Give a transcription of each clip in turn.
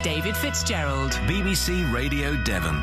David Fitzgerald. BBC Radio Devon.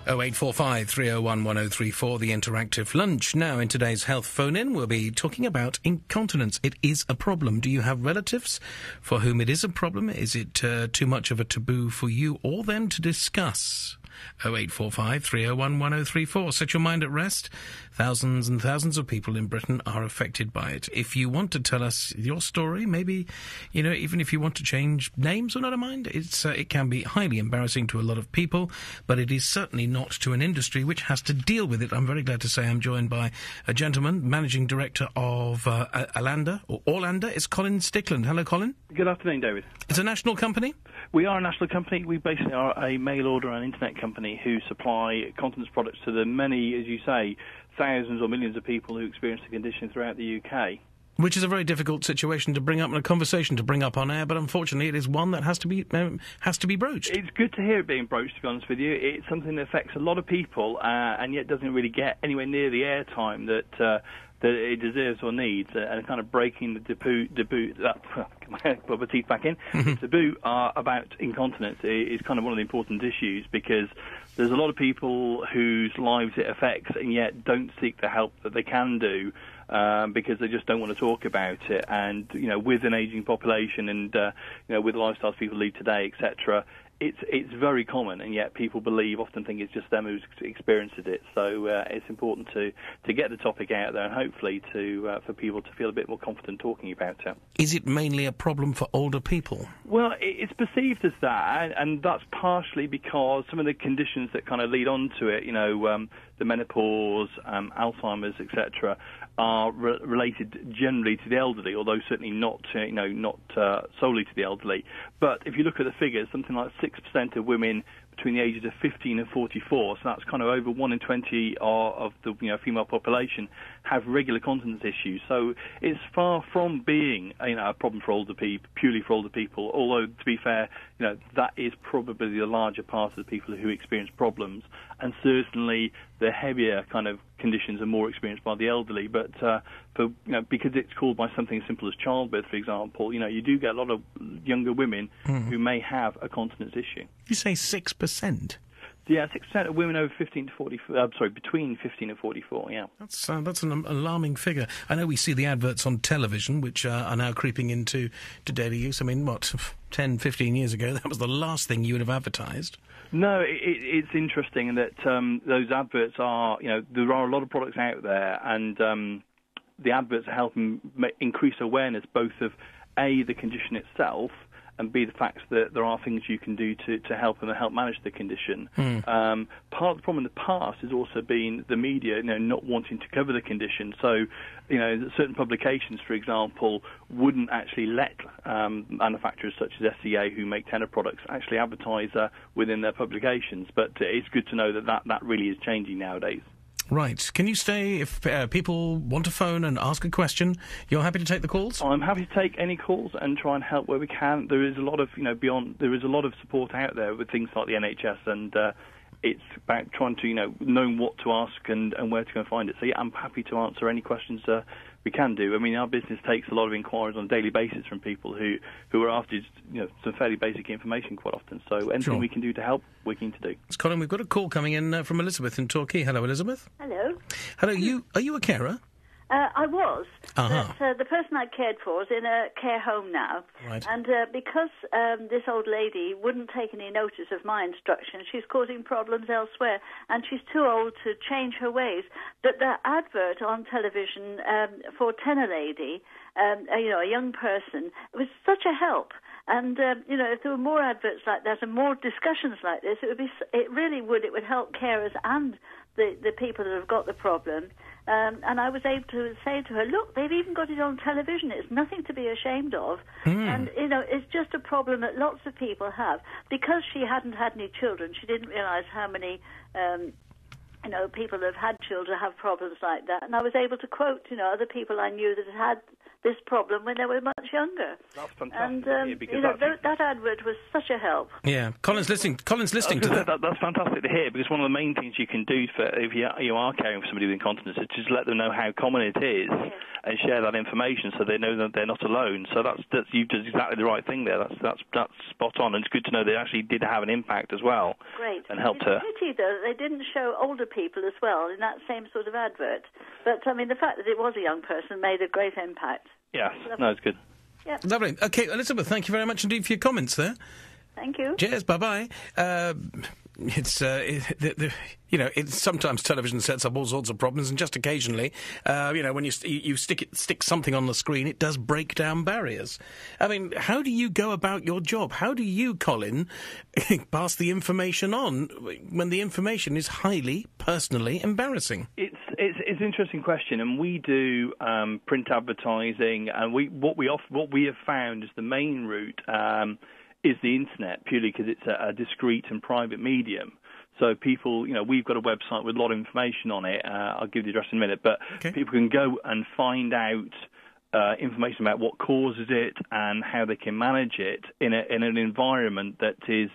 0845 301 1034, the interactive lunch. Now, in today's health phone-in, we'll be talking about incontinence. It is a problem. Do you have relatives for whom it is a problem? Is it too much of a taboo for you or them to discuss? 0845 301 1034. Set your mind at rest. Thousands and thousands of people in Britain are affected by it. If you want to tell us your story, maybe, even if you want to change names or not, mind, it can be highly embarrassing to a lot of people, but it is certainly not to an industry which has to deal with it. I'm very glad to say I'm joined by a gentleman, managing director of Allanda, or Allanda. It's Colin Stickland. Hello, Colin. Good afternoon, David. It's a national company? We are a national company. We basically are a mail order and internet company who supply continence products to the many, as you say, thousands or millions of people who experience the condition throughout the UK. Which is a very difficult situation to bring up in a conversation, to bring up on air, but unfortunately it is one that has to be broached. It's good to hear it being broached, to be honest with you. It's something that affects a lot of people and yet doesn't really get anywhere near the airtime that it deserves or needs, and kind of breaking the taboo, put my teeth back in, taboo about incontinence is kind of one of the important issues, because there's a lot of people whose lives it affects and yet don't seek the help that they can do, because they just don't want to talk about it. And, with an ageing population and, with the lifestyles people lead today, etc., it's very common, and yet people often think it's just them who's experienced it. So it's important to get the topic out there and hopefully for people to feel a bit more confident talking about it. Is it mainly a problem for older people? Well, it's perceived as that, and that's partially because some of the conditions that kind of lead on to it, the menopause, Alzheimer's, etc., are related generally to the elderly, although certainly not solely to the elderly. But if you look at the figures, something like 6% of women between the ages of 15 and 44, so that's kind of over 1 in 20 of the female population, have regular continence issues. So it's far from being a problem for older people, purely for older people, although to be fair, that is probably the larger part of the people who experience problems, and certainly the heavier kind of conditions are more experienced by the elderly. But because it's caused by something as simple as childbirth, for example, you do get a lot of younger women who may have a continence issue. You say 6%? Yeah, 6% of women over 15 to 44. Between 15 and 44. Yeah, that's an alarming figure. I know we see the adverts on television, which are now creeping into daily use. I mean, 10, 15 years ago, that was the last thing you would have advertised. No, it's interesting that those adverts are, there are a lot of products out there, and the adverts are helping increase awareness both of A, the condition itself, and B, the fact that there are things you can do to help and help manage the condition. Part of the problem in the past has also been the media, not wanting to cover the condition. So, certain publications, for example, wouldn't actually let manufacturers such as SCA, who make tenor products, actually advertise within their publications. But it's good to know that really is changing nowadays. Right. Can you stay if people want to phone and ask a question? You're happy to take the calls? I'm happy to take any calls and try and help where we can. There is a lot of, there is a lot of support out there with things like the NHS, and it's about trying to, knowing what to ask and where to go and find it. So, yeah, I'm happy to answer any questions we can do. I mean, our business takes a lot of inquiries on a daily basis from people who are after, some fairly basic information quite often. So anything we can do to help, we're keen to do. It's Colin, we've got a call coming in from Elizabeth in Torquay. Hello, Elizabeth. Hello. Hello, are you a carer? I was. Uh-huh. But the person I cared for is in a care home now. Right. And because this old lady wouldn't take any notice of my instructions, she's causing problems elsewhere, and she's too old to change her ways. But the advert on television for Tenor Lady, a young person, was such a help. And, if there were more adverts like that and more discussions like this, it would help carers and the people that have got the problem. And I was able to say to her, look, they've even got it on television. It's nothing to be ashamed of. And, it's just a problem that lots of people have. Because she hadn't had any children, she didn't realise how many people that have had children have problems like that. And I was able to quote, other people I knew that had this problem when they were much younger. That's fantastic. And, that advert was such a help. Yeah, Colin's listening to that. That's fantastic to hear, because one of the main things you can do if you are caring for somebody with incontinence is just let them know how common it is. Yes. and share that information so they know that they're not alone. So you've done exactly the right thing there. That's spot on, and it's good to know they actually did have an impact as well. Great. And helped her. It's a pity, though, that they didn't show older people as well in that same sort of advert. But, I mean, the fact that it was a young person made a great impact. Yes, no, it's good. Yep. Lovely. Okay, Elizabeth, thank you very much indeed for your comments there. Thank you. Cheers, bye-bye. It's sometimes television sets up all sorts of problems, and just occasionally, when you stick something on the screen, it does break down barriers. I mean, how do you go about your job? How do you, Colin, pass the information on when the information is highly personally embarrassing? It's an interesting question, and we do print advertising, and what we have found is the main route is the internet, purely because it's a discreet and private medium. So people, we've got a website with a lot of information on it. I'll give you the address in a minute, but people can go and find out information about what causes it and how they can manage it in an environment that is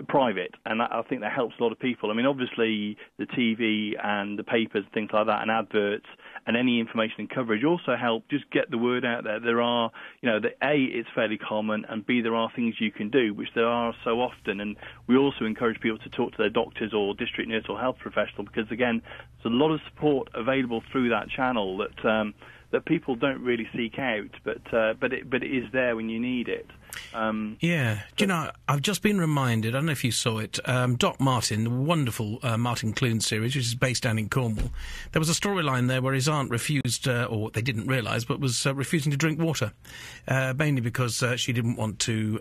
private, and I think that helps a lot of people. I mean, obviously, the TV and the papers, things like that, and adverts, and any information and coverage also help just get the word out there. There are, that A, it's fairly common, and B, there are things you can do, which there are so often. And we also encourage people to talk to their doctors or district nurse or health professional, because, again, there's a lot of support available through that channel that people don't really seek out, but it is there when you need it. Do you know, I've just been reminded, I don't know if you saw it, Doc Martin, the wonderful Martin Clune series, which is based down in Cornwall. There was a storyline there where his aunt refused, or they didn't realise, but was refusing to drink water, mainly because she didn't want to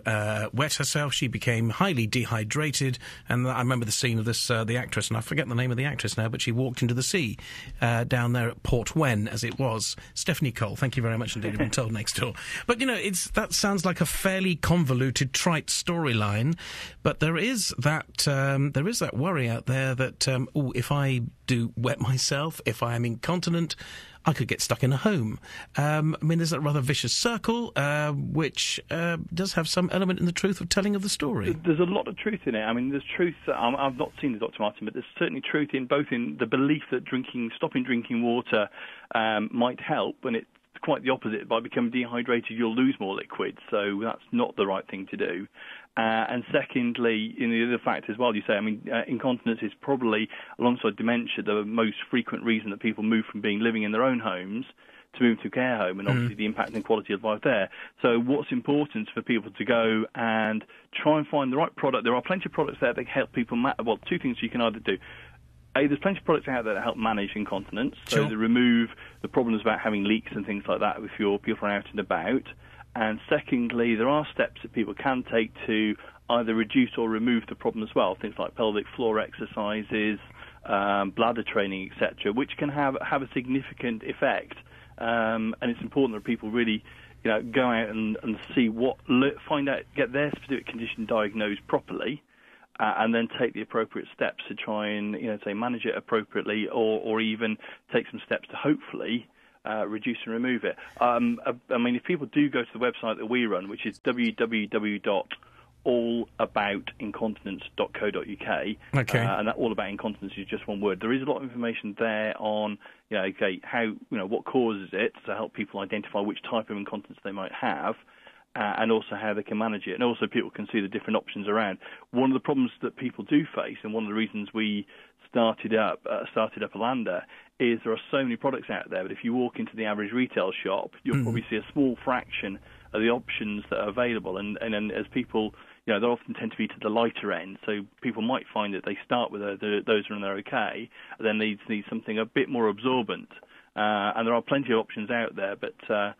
wet herself. She became highly dehydrated, and I remember the scene of this, the actress, and I forget the name of the actress now, but she walked into the sea down there at Port Wen, as it was. Stephanie Cole, thank you very much indeed. I've been told next door. But, that sounds like a fairly convoluted, trite storyline, but there is that worry out there that, if I do wet myself, if I am incontinent, I could get stuck in a home. There's that rather vicious circle, which does have some element in the truth of telling of the story. There's a lot of truth in it. I mean, there's truth. I've not seen the Dr. Martin, but there's certainly truth in both in the belief that stopping drinking water might help, and it's quite the opposite. By becoming dehydrated, you'll lose more liquid, so that's not the right thing to do. And secondly, the other fact as well, you say, incontinence is probably, alongside dementia, the most frequent reason that people move from living in their own homes to move to a care home, and obviously the impact and quality of life there. So what's important is for people to go and try and find the right product. There are plenty of products there that help people, two things you can either do. There's plenty of products out there that help manage incontinence, so they remove the problems about having leaks and things like that if people are out and about. And secondly, there are steps that people can take to either reduce or remove the problem as well, things like pelvic floor exercises, bladder training, etc., which can have a significant effect. And it's important that people really go out and see find out, get their specific condition diagnosed properly, and then take the appropriate steps to try and, manage it appropriately, or even take some steps to hopefully reduce and remove it. If people do go to the website that we run, which is www.allaboutincontinence.co.uk, and that All About Incontinence is just one word. There is a lot of information there on, how, what causes it, to help people identify which type of incontinence they might have, and also how they can manage it. And also people can see the different options around. One of the problems that people do face, and one of the reasons we started up Allanda, is there are so many products out there, but if you walk into the average retail shop, you'll probably see a small fraction of the options that are available. And as people, they often tend to be to the lighter end, so people might find that they start with those and they're okay, and then they need something a bit more absorbent. And there are plenty of options out there, but the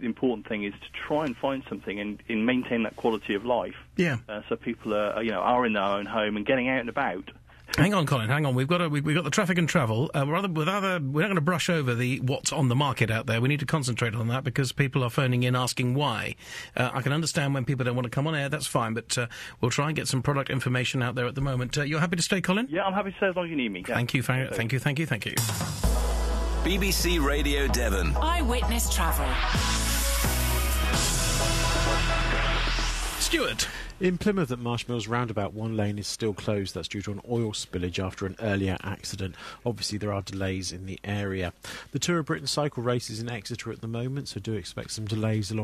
important thing is to try and find something and maintain that quality of life. Yeah. So people are in their own home and getting out and about. Hang on, Colin. Hang on. We've got the traffic and travel. We're not going to brush over what's on the market out there. We need to concentrate on that because people are phoning in asking why. I can understand when people don't want to come on air. That's fine, but we'll try and get some product information out there at the moment. You're happy to stay, Colin? Yeah, I'm happy to stay as long as you need me. Yeah. Thank you. BBC Radio Devon. Eyewitness Travel. Stuart, In Plymouth at Marshmills Roundabout, one lane is still closed. That's due to an oil spillage after an earlier accident. Obviously, there are delays in the area. The Tour of Britain cycle race is in Exeter at the moment, so do expect some delays along